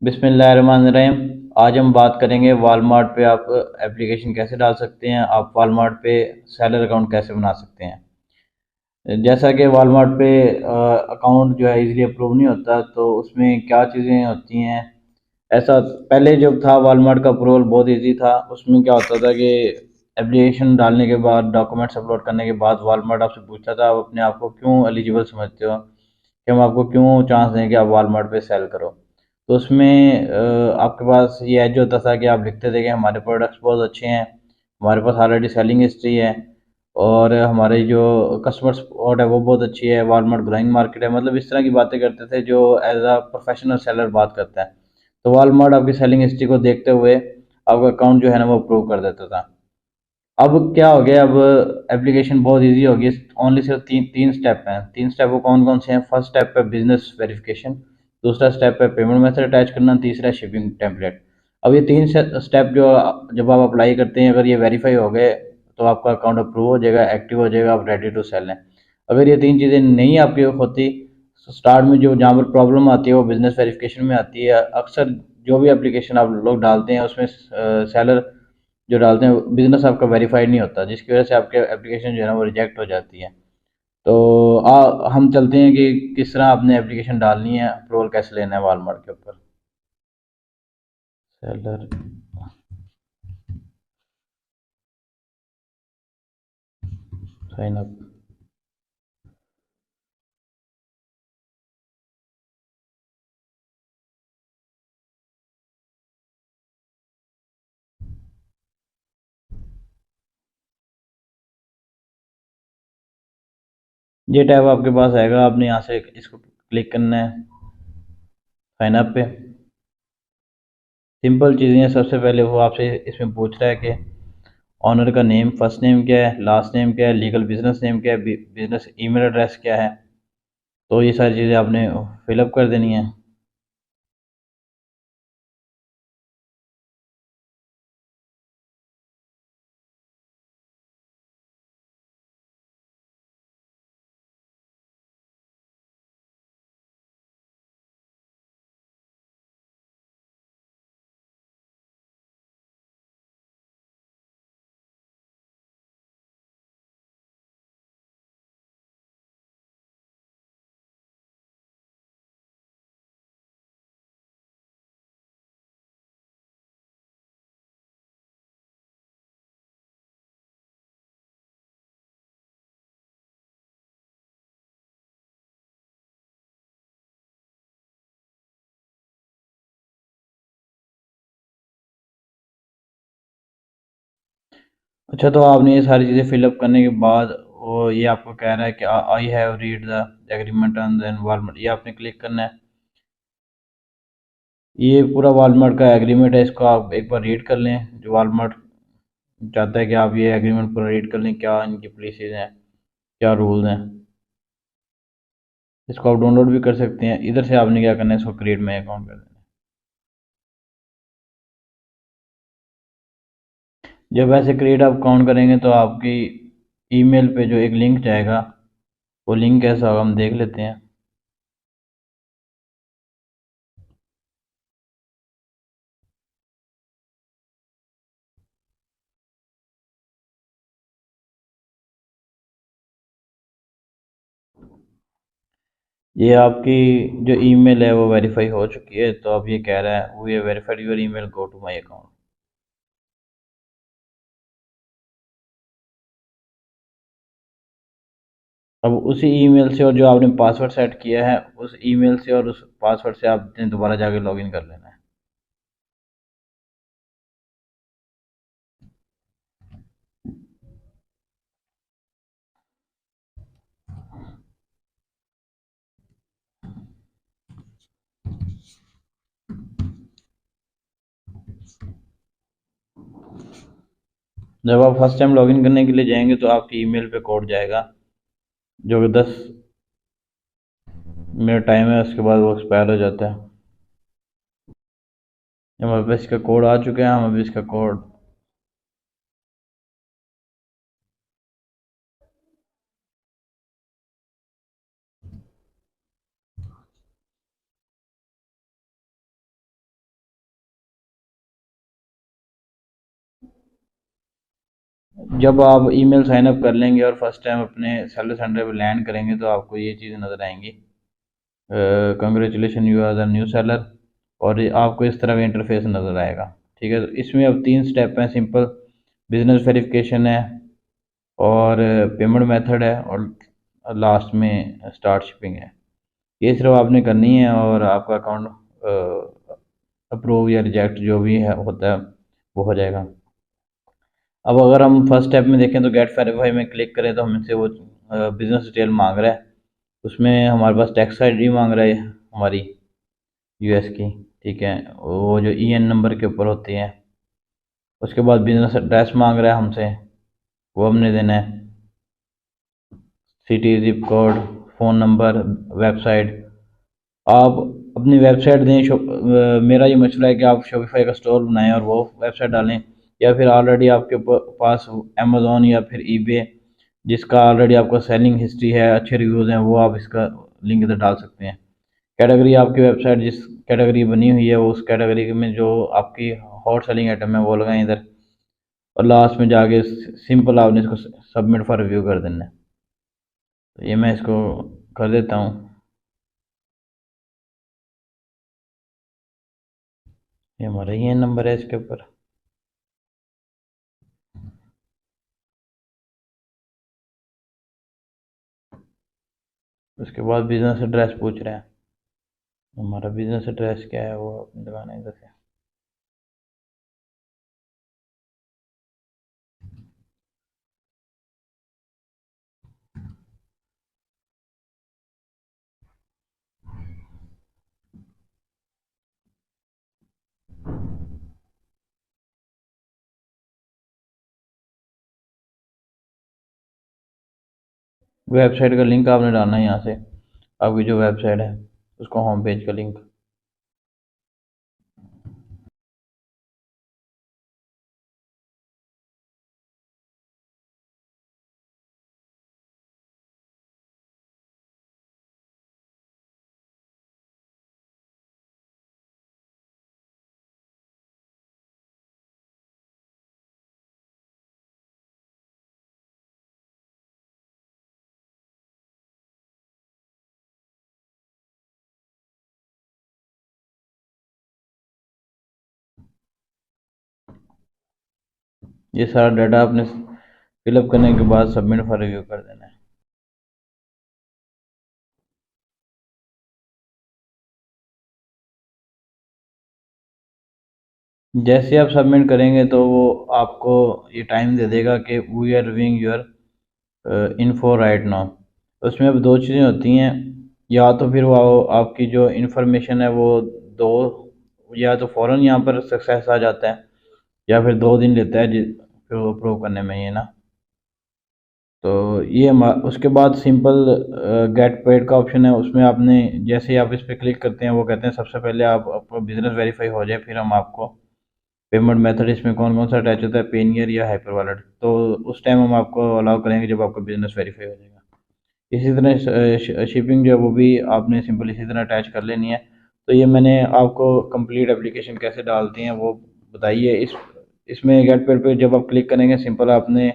बिस्मिल्लाहिर्रहमानिर्रहीम। आज हम बात करेंगे वालमार्ट पे आप एप्लीकेशन कैसे डाल सकते हैं, आप वालमार्ट पे सेलर अकाउंट कैसे बना सकते हैं। जैसा कि वालमार्ट पे अकाउंट जो है इजीली अप्रूव नहीं होता, तो उसमें क्या चीज़ें होती हैं। ऐसा पहले जब था वालमार्ट का अप्रूवल बहुत इजी था। उसमें क्या होता था कि एप्लीकेशन डालने के बाद, डॉक्यूमेंट्स अपलोड करने के बाद वालमार्ट आपसे पूछता था आप अपने आप को क्यों एलिजिबल समझते हो, कि हम आपको क्यों चांस दें कि आप वालमार्ट पे सेल करो। तो उसमें आपके पास ये एज होता था कि आप लिखते थे कि हमारे प्रोडक्ट्स बहुत अच्छे हैं, हमारे पास ऑलरेडी सेलिंग हिस्ट्री है, और हमारी जो कस्टमर सपोर्ट है वो बहुत अच्छी है, वालमार्ट ग्रोइंग मार्केट है। मतलब इस तरह की बातें करते थे जो एज अ प्रोफेशनल सेलर बात करता है। तो वालमार्ट आपकी सेलिंग हिस्ट्री को देखते हुए आपका अकाउंट जो है ना वो अप्रूव कर देता था। अब क्या हो गया, अब एप्लीकेशन बहुत इजी हो गई। ओनली सिर्फ तीन तीन स्टेप हैं। तीन स्टेप वो कौन कौन से हैं? फर्स्ट स्टेप है बिजनेस वेरिफिकेशन, दूसरा स्टेप है पेमेंट मेथड अटैच करना, तीसरा है शिपिंग टेम्पलेट। अब ये तीन स्टेप जो जब आप अप्लाई करते हैं, अगर ये वेरीफाई हो गए तो आपका अकाउंट अप्रूव हो जाएगा, एक्टिव हो जाएगा, आप रेडी टू सेल हैं। अगर ये तीन चीज़ें नहीं आपकी होती, स्टार्ट में जो जहाँ पर प्रॉब्लम आती है वो बिजनेस वेरिफिकेशन में आती है। अक्सर जो भी एप्लीकेशन आप लोग डालते हैं उसमें सेलर जो डालते हैं बिजनेस आपका वेरीफाइड नहीं होता, जिसकी वजह से आपके एप्लीकेशन जो है ना वो रिजेक्ट हो जाती है। तो हम चलते हैं कि किस तरह आपने एप्लीकेशन डालनी है, अप्रूवल कैसे लेना है वालमार्ट के ऊपर। Seller sign up. ये टैब आपके पास आएगा, आपने यहाँ से इसको क्लिक करना है साइन अप पे। सिंपल चीज़ें हैं। सबसे पहले वो आपसे इसमें पूछ रहा है कि ऑनर का नेम, फर्स्ट नेम क्या है, लास्ट नेम क्या है, लीगल बिजनेस नेम क्या है, बिजनेस ईमेल एड्रेस क्या है। तो ये सारी चीज़ें आपने फिलअप कर देनी है। अच्छा, तो आपने ये सारी चीज़ें फिलअप करने के बाद वो ये आपको कह रहा है कि I have read the agreement on the environment, ये आपने क्लिक करना है। ये पूरा वालमार्ट का एग्रीमेंट है, इसको आप एक बार रीड कर लें। जो वालमार्ट चाहता है कि आप ये एग्रीमेंट पूरा रीड कर लें, क्या इनकी पॉलिसीज हैं, क्या रूल्स हैं। इसको आप डाउनलोड भी कर सकते हैं। इधर से आपने क्या करना है, इसको क्रिएट माई अकाउंट कर देना है। जब ऐसे क्रिएट आप अकाउंट करेंगे तो आपकी ईमेल पे जो एक लिंक जाएगा, वो लिंक कैसा होगा हम देख लेते हैं। ये आपकी जो ईमेल है वो वेरीफाई हो चुकी है, तो अब ये कह रहा है वो ये verified your email, go to my account. अब उसी ईमेल से और जो आपने पासवर्ड सेट किया है उस ईमेल से और उस पासवर्ड से आपने दोबारा जाके लॉगिन कर लेना है। जब आप फर्स्ट टाइम लॉगिन करने के लिए जाएंगे तो आपकी ईमेल पे कोड जाएगा, जो कि 10 मिनट टाइम है, उसके बाद वो एक्सपायर हो जाता है। हमारे पास इसका कोड आ चुका है, हम अभी इसका कोड जब आप ईमेल साइन अप कर लेंगे और फर्स्ट टाइम अपने सेलर सेंटर पर लैंड करेंगे तो आपको ये चीज़ें नज़र आएंगी, congratulation you are the new seller, और आपको इस तरह का इंटरफेस नज़र आएगा। ठीक है, तो इसमें अब 3 स्टेप हैं। सिंपल बिजनेस वेरिफिकेशन है, और पेमेंट मेथड है, और लास्ट में स्टार्ट शिपिंग है। ये सिर्फ आपने करनी है और आपका अकाउंट अप्रूव या रिजेक्ट जो भी है होता है वो हो जाएगा। अब अगर हम फर्स्ट स्टेप में देखें तो गेट वेरीफाई में क्लिक करें तो हमसे वो बिज़नेस डिटेल मांग रहा है। उसमें हमारे पास टैक्स आईडी मांग रहा है हमारी यूएस की। ठीक है, वो जो ईएन नंबर के ऊपर होती है। उसके बाद बिज़नेस एड्रेस मांग रहा है हमसे, वो हमने देना है। City, zip code, phone number, website. आप अपनी वेबसाइट दें। मेरा ये मशवरा है कि आप शॉपिफाई का स्टोर बनाएं और वो वेबसाइट डालें, या फिर ऑलरेडी आपके पास अमेज़ॉन या फिर ईबे जिसका ऑलरेडी आपका सेलिंग हिस्ट्री है, अच्छे रिव्यूज़ हैं, वो आप इसका लिंक इधर डाल सकते हैं। कैटेगरी आपकी वेबसाइट जिस कैटेगरी बनी हुई है वो उस कैटेगरी में जो आपकी हॉट सेलिंग आइटम है वो लगाएं इधर, और लास्ट में जाके सिंपल आपने इसको सबमिट फॉर रिव्यू कर देना है। तो ये मैं इसको कर देता हूँ। ये हमारा ये नंबर है इसके ऊपर। उसके बाद बिजनेस एड्रेस पूछ रहे हैं। हमारा बिजनेस एड्रेस क्या है वो अपने लगाना है इधर से। वेबसाइट का लिंक आपने डालना है यहाँ से, आपकी जो वेबसाइट है उसका होम पेज का लिंक। ये सारा डाटा आपने फिलअप करने के बाद सबमिट फॉर रिव्यू कर देना है। जैसे आप सबमिट करेंगे तो वो आपको ये टाइम दे देगा कि we are reviewing your info right now. उसमें अब दो चीज़ें होती हैं, या तो फिर वो आपकी जो इन्फॉर्मेशन है वो दो, या तो फ़ौरन यहाँ पर सक्सेस आ जाता है, या फिर 2 दिन लेता है फिर वो अप्रूव करने में ये ना। तो ये उसके बाद सिंपल गेट पेड का ऑप्शन है। उसमें आपने जैसे ही आप इस पर क्लिक करते हैं वो कहते हैं सबसे पहले आप आपका बिजनेस वेरीफाई हो जाए, फिर हम आपको पेमेंट मेथड इसमें कौन कौन सा अटैच होता है, पेनियर या हाइपर वॉलेट, तो उस टाइम हम आपको अलाउ करेंगे जब आपका बिजनेस वेरीफाई हो जाएगा। इसी तरह शिपिंग जो है वो भी आपने सिंपल इसी तरह अटैच कर लेनी है। तो ये मैंने आपको कंप्लीट एप्लीकेशन कैसे डालते हैं वो बताई है। इसमें गेट पेड पे जब आप क्लिक करेंगे सिंपल आपने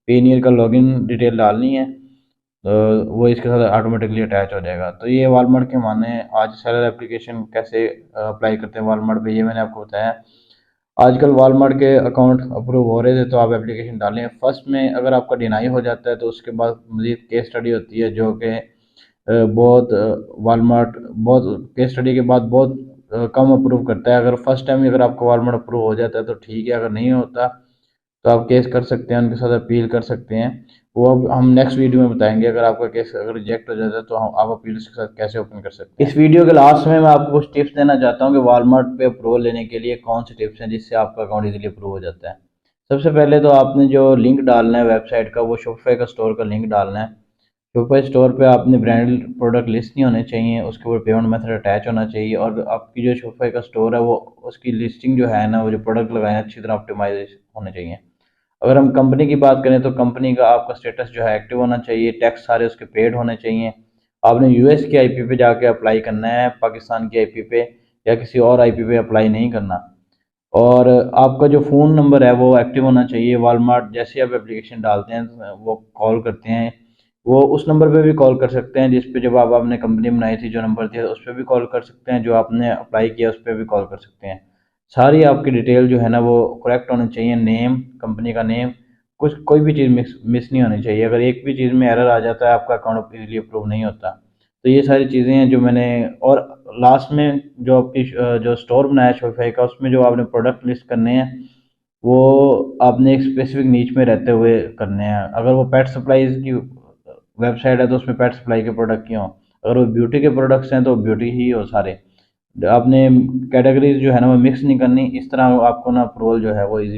पेनियर का लॉगिन डिटेल डालनी है, तो वो इसके साथ ऑटोमेटिकली अटैच हो जाएगा। तो ये वालमार्ट के माने आज सेलर एप्लीकेशन कैसे अप्लाई करते हैं वालमार्ट पे, ये मैंने आपको बताया। आजकल वॉलमार्ट के अकाउंट अप्रूव हो रहे थे तो आप एप्लीकेशन डालें। फर्स्ट में अगर आपका डिनाई हो जाता है तो उसके बाद मज़ीद केस स्टडी होती है जो कि बहुत वॉलमार्ट बहुत केस स्टडी के बाद बहुत कम अप्रूव करता है। अगर फर्स्ट टाइम अगर आपका वॉलमार्ट अप्रूव हो जाता है तो ठीक है, अगर नहीं होता तो आप केस कर सकते हैं, उनके साथ अपील कर सकते हैं। वो अब हम नेक्स्ट वीडियो में बताएंगे। अगर आपका केस अगर रिजेक्ट हो जाता है तो हम आप अपील के साथ कैसे ओपन कर सकते हैं। इस वीडियो के लास्ट में मैं आपको कुछ टिप्स देना चाहता हूँ कि वॉलमार्ट पे अप्रूवल लेने के लिए कौन से टिप्स हैं जिससे आपका अकाउंट इजीली अप्रूव हो जाता है। सबसे पहले तो आपने जो लिंक डालना है वेबसाइट का वो शॉपिफाई का स्टोर का लिंक डालना है। शॉपिफाई स्टोर पे आपने ब्रांडेड प्रोडक्ट लिस्ट नहीं होने चाहिए, उसके ऊपर पेमेंट मेथड अटैच होना चाहिए, और आपकी जो शॉपिफाई का स्टोर है वो उसकी लिस्टिंग जो है ना, वो जो प्रोडक्ट लगाए अच्छी तरह ऑप्टिमाइज होने चाहिए। अगर हम कंपनी की बात करें तो कंपनी का आपका स्टेटस जो है एक्टिव होना चाहिए, टैक्स सारे उसके पेड होने चाहिए। आपने यूएस की आईपी पे जाके अप्लाई करना है, पाकिस्तान की आईपी पे या किसी और आईपी पे अप्लाई नहीं करना। और आपका जो फ़ोन नंबर है वो एक्टिव होना चाहिए। वॉलमार्ट जैसे आप एप्लीकेशन डालते हैं वो कॉल करते हैं, वो उस नंबर पे भी कॉल कर सकते हैं जिस पे जब आप आपने कंपनी बनाई थी जो नंबर थे उस पे भी कॉल कर सकते हैं, जो आपने अप्लाई किया उस पे भी कॉल कर सकते हैं। सारी आपकी डिटेल जो है ना वो करेक्ट होनी चाहिए, नेम, कंपनी का नेम, कुछ कोई भी चीज़ मिस नहीं होनी चाहिए। अगर एक भी चीज़ में एरर आ जाता है आपका अकाउंट इजीली अप्रूव नहीं होता। तो ये सारी चीज़ें हैं जो मैंने, और लास्ट में जो आपकी जो स्टोर बनाया शॉपिफाई का उसमें जो आपने प्रोडक्ट लिस्ट करने हैं वो आपने एक स्पेसिफिक नीच में रहते हुए करने हैं। अगर वो पेट सप्लाईज की वेबसाइट है तो उसमें पेट सप्लाई के प्रोडक्ट ही हों, अगर वो ब्यूटी के प्रोडक्ट्स हैं तो ब्यूटी ही हो सारे। आपने कैटेगरीज जो है ना वो मिक्स नहीं करनी, इस तरह आपको ना अप्रूवल जो है वो इजी